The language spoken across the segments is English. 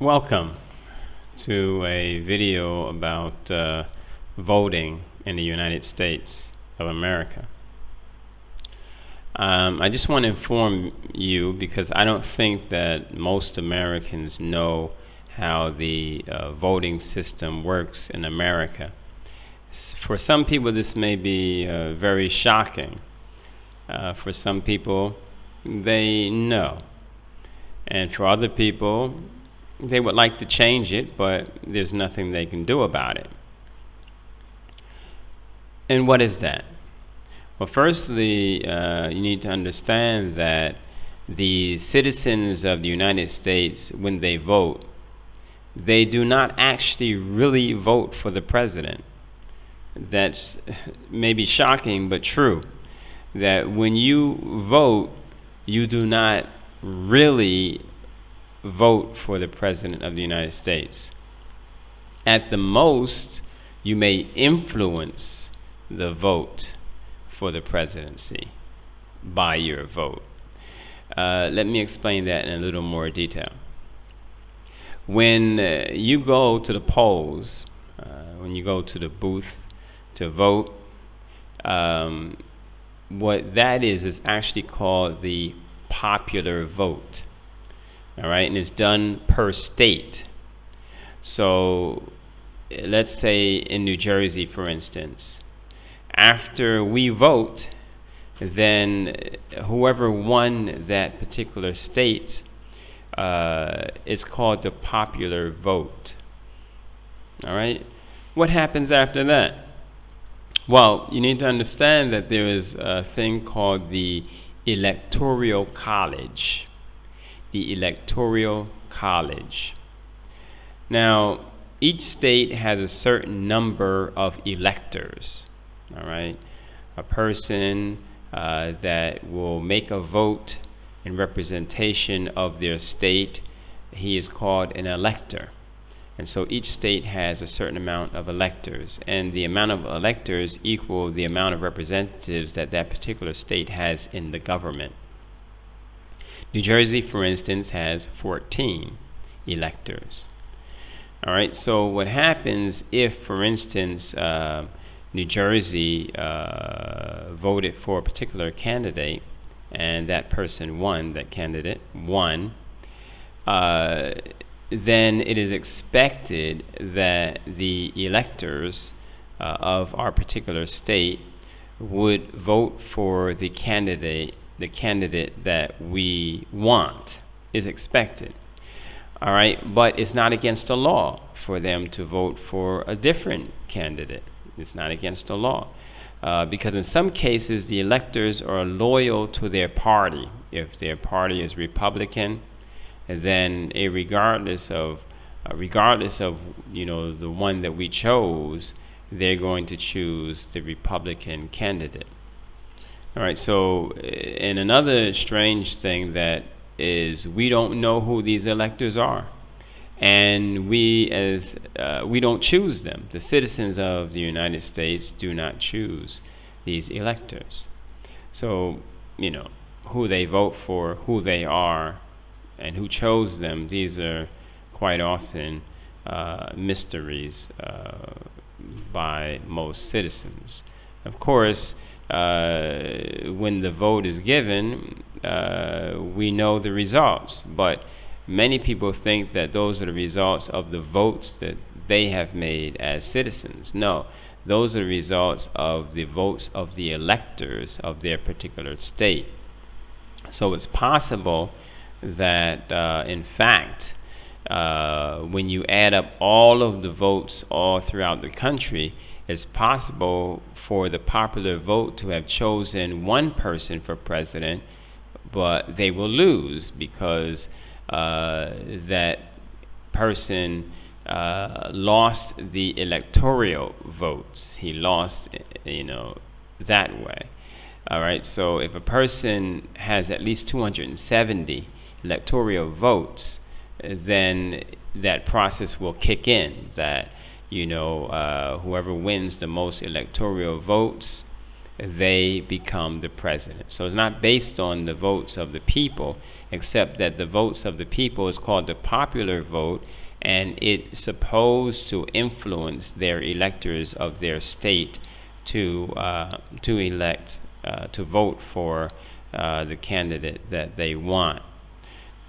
Welcome to a video about voting in the United States of America. I just want to inform you because I don't think that most Americans know how the voting system works in America. For some people, this may be very shocking. For some people, they know. And for other people, they would like to change it, but there's nothing they can do about it. And what is that? Well, firstly, you need to understand that the citizens of the United States, when they vote, they do not actually really vote for the president. That's maybe shocking, but true. That when you vote, you do not really vote for the President of the United States. At the most, you may influence the vote for the presidency by your vote. Let me explain that in a little more detail. When you go to the polls, when you go to the booth to vote, what that is actually called the popular vote. All right, and it's done per state. So let's say in New Jersey, for instance, after we vote, then whoever won that particular state is called the popular vote. All right, what happens after that? Well, you need to understand that there is a thing called the Electoral College. The Electoral College. Now, each state has a certain number of electors. All right, a person that will make a vote in representation of their state, he is called an elector. And so each state has a certain amount of electors, and the amount of electors equal the amount of representatives that that particular state has in the government. New Jersey, for instance, has 14 electors. All right, so what happens if, for instance, New Jersey voted for a particular candidate and that person won, that candidate won, then it is expected that the electors of our particular state would vote for the candidate that we want, is expected. All right, but it's not against the law for them to vote for a different candidate. It's not against the law because in some cases the electors are loyal to their party. If their party is Republican, then regardless of the one that we chose, they're going to choose the Republican candidate. All right, so and another strange thing that is we don't know who these electors are, and we don't choose them. The citizens of the United States do not choose these electors. So, who they vote for, who they are, and who chose them, these are quite often mysteries by most citizens. Of course, when the vote is given, we know the results, but many people think that those are the results of the votes that they have made as citizens. No, those are the results of the votes of the electors of their particular state. So it's possible that, in fact, when you add up all of the votes all throughout the country, it's possible for the popular vote to have chosen one person for president, but they will lose because that person lost the electoral votes. He lost, that way. All right, so if a person has at least 270 electoral votes, then that process will kick in, that whoever wins the most electoral votes, they become the president. So it's not based on the votes of the people, except that the votes of the people is called the popular vote, and it's supposed to influence their electors of their state to elect, to vote for the candidate that they want.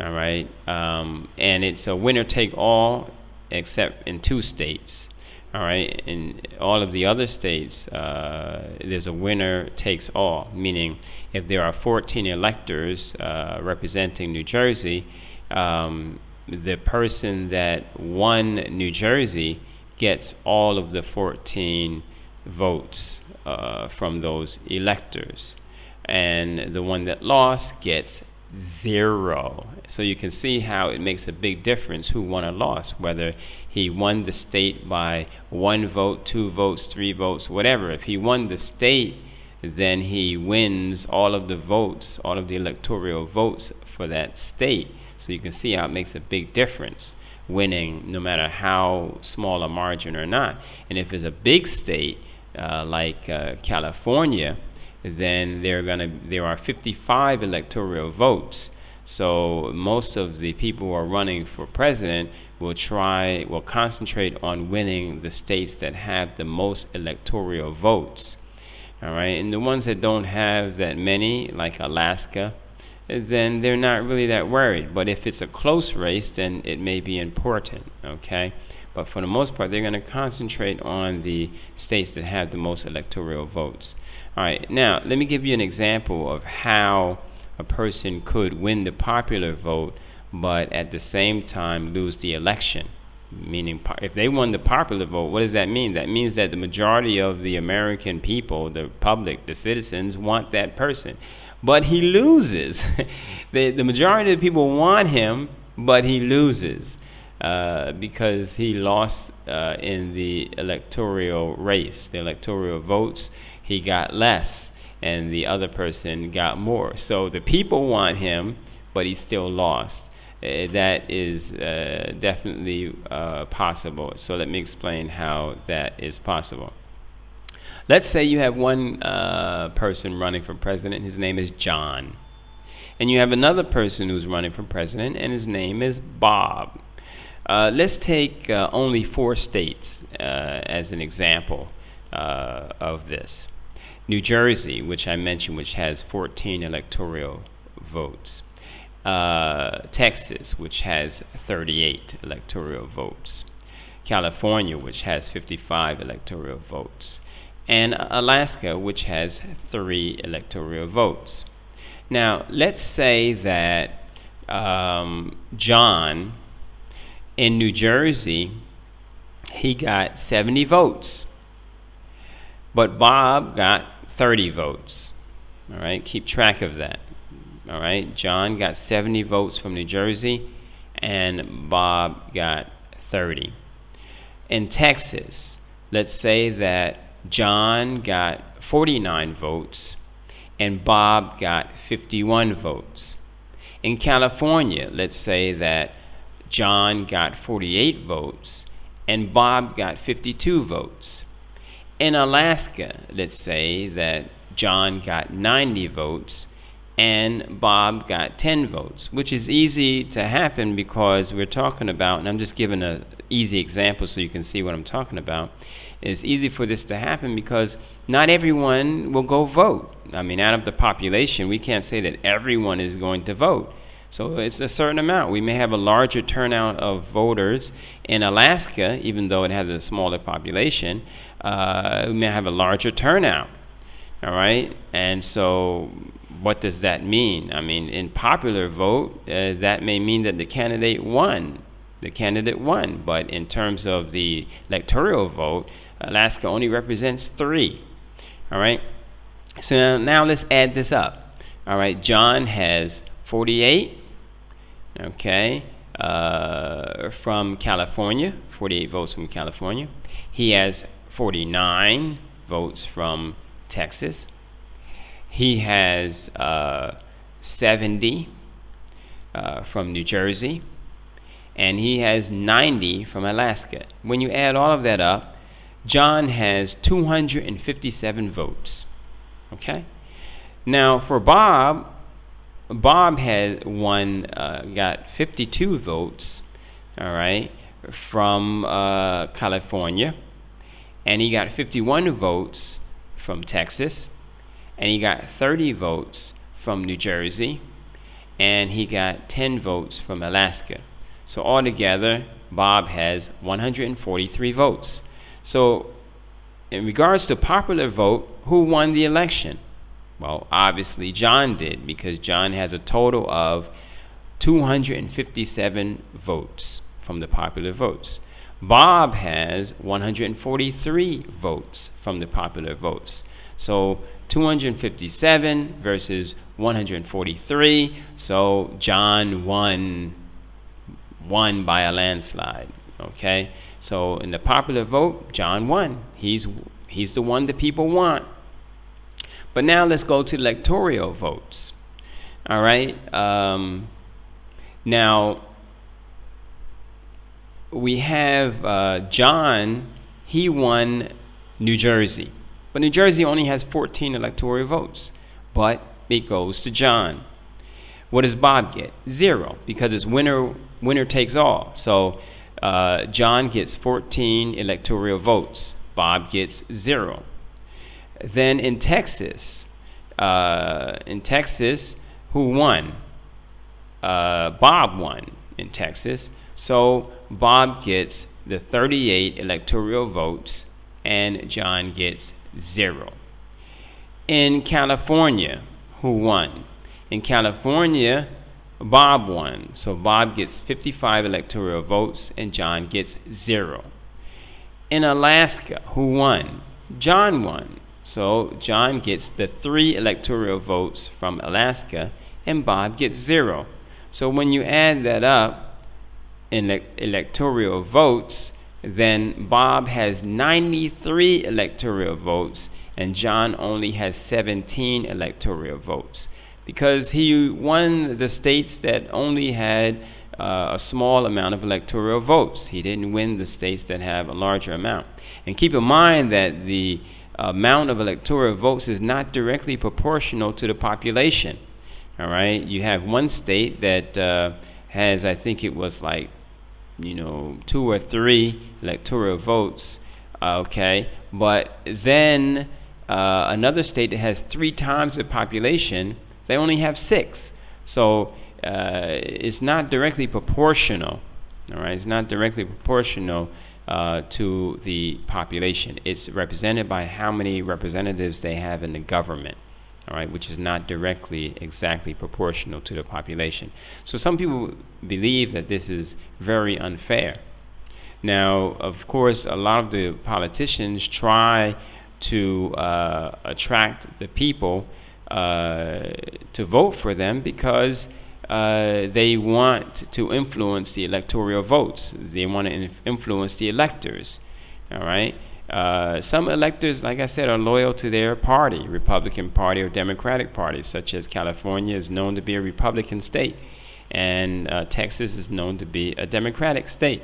All right, and it's a winner take all, except in 2 states. All right, in all of the other states, there's a winner takes all, meaning if there are 14 electors representing New Jersey, the person that won New Jersey gets all of the 14 votes from those electors, and the one that lost gets 0. So you can see how it makes a big difference who won or lost, whether he won the state by 1 vote, 2 votes, 3 votes, whatever. If he won the state, then he wins all of the votes, all of the electoral votes for that state. So you can see how it makes a big difference winning, no matter how small a margin or not. And if it's a big state like California, then there are 55 electoral votes. So most of the people who are running for president will concentrate on winning the states that have the most electoral votes. All right, and the ones that don't have that many, like Alaska, then they're not really that worried. But if it's a close race, then it may be important, okay? But for the most part, they're going to concentrate on the states that have the most electoral votes. All right, now let me give you an example of how a person could win the popular vote, but at the same time lose the election. Meaning, if they won the popular vote, what does that mean? That means that the majority of the American people, the public, the citizens, want that person. But he loses. The majority of the people want him, but he loses because he lost in the electoral race, the electoral votes. He got less, and the other person got more. So the people want him, but he still lost. That is definitely possible. So let me explain how that is possible. Let's say you have one person running for president. His name is John. And you have another person who's running for president, and his name is Bob. Let's take only 4 states as an example of this. New Jersey, which I mentioned, which has 14 electoral votes. Texas, which has 38 electoral votes. California, which has 55 electoral votes. And Alaska, which has 3 electoral votes. Now, let's say that John in New Jersey, he got 70 votes, but Bob got 30 votes. All right, keep track of that. All right, John got 70 votes from New Jersey, and Bob got 30. In Texas, let's say that John got 49 votes, and Bob got 51 votes. In California, let's say that John got 48 votes, and Bob got 52 votes. In Alaska, let's say that John got 90 votes, and Bob got 10 votes, which is easy to happen because we're talking about, and I'm just giving an easy example so you can see what I'm talking about. It's easy for this to happen because not everyone will go vote. I mean, out of the population, we can't say that everyone is going to vote. So it's a certain amount. We may have a larger turnout of voters in Alaska, even though it has a smaller population. We may have a larger turnout. All right, and so what does that mean? I mean, in popular vote, that may mean that the candidate won. But in terms of the electoral vote, Alaska only represents 3. All right, so now let's add this up. All right, John has 48. Okay, from California, 48 votes from California. He has 49 votes from Texas. He has 70 from New Jersey, and he has 90 from Alaska. When you add all of that up, John has 257 votes. Okay. Now for Bob, Bob had won, got 52 votes, all right, from California, and he got 51 votes from Texas, and he got 30 votes from New Jersey, and he got 10 votes from Alaska. So altogether, Bob has 143 votes. So in regards to popular vote, who won the election? Well, obviously John did, because John has a total of 257 votes from the popular votes. Bob has 143 votes from the popular votes. So 257 versus 143. So John won by a landslide. Okay. So in the popular vote, John won. He's the one that people want. But now let's go to electoral votes. All right. Now we have John. He won New Jersey, but New Jersey only has 14 electoral votes. But it goes to John. What does Bob get? 0, because it's winner takes all. So John gets 14 electoral votes. Bob gets 0. Then in Texas, who won? Bob won in Texas. So Bob gets the 38 electoral votes, and John gets 0. In California, who won? In California, Bob won. So Bob gets 55 electoral votes, and John gets 0. In Alaska, who won? John won. So John gets the 3 electoral votes from Alaska, and Bob gets 0. So when you add that up in electoral votes, then Bob has 93 electoral votes, and John only has 17 electoral votes, because he won the states that only had a small amount of electoral votes. He didn't win the states that have a larger amount. And keep in mind that the amount of electoral votes is not directly proportional to the population. All right, you have one state that has, I think it was like, 2 or 3 electoral votes. Okay, but then another state that has 3 times the population, they only have 6. So it's not directly proportional. All right, it's not directly proportional to the population. It's represented by how many representatives they have in the government. All right, which is not directly exactly proportional to the population. So some people believe that this is very unfair. Now, of course, a lot of the politicians try to attract the people to vote for them, because they want to influence the electoral votes. They want to influence the electors. All right. Some electors, like I said, are loyal to their party, Republican Party or Democratic Party, such as California is known to be a Republican state, and Texas is known to be a Democratic state.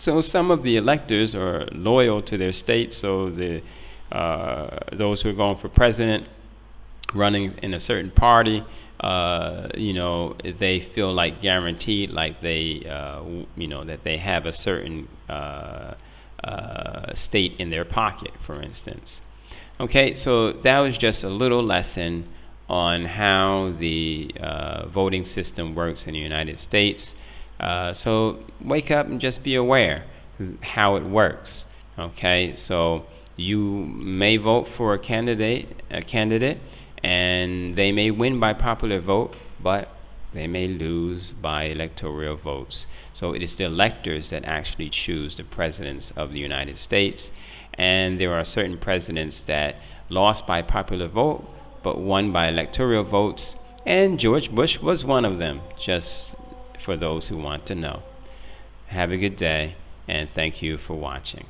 So some of the electors are loyal to their state. So those who are going for president, running in a certain party, they feel like guaranteed, like they, that they have a certain state in their pocket, for instance. Okay, so that was just a little lesson on how the voting system works in the United States. So wake up and just be aware how it works. Okay, so you may vote for a candidate, and they may win by popular vote, but they may lose by electoral votes. So it is the electors that actually choose the presidents of the United States. And there are certain presidents that lost by popular vote, but won by electoral votes. And George Bush was one of them, just for those who want to know. Have a good day, and thank you for watching.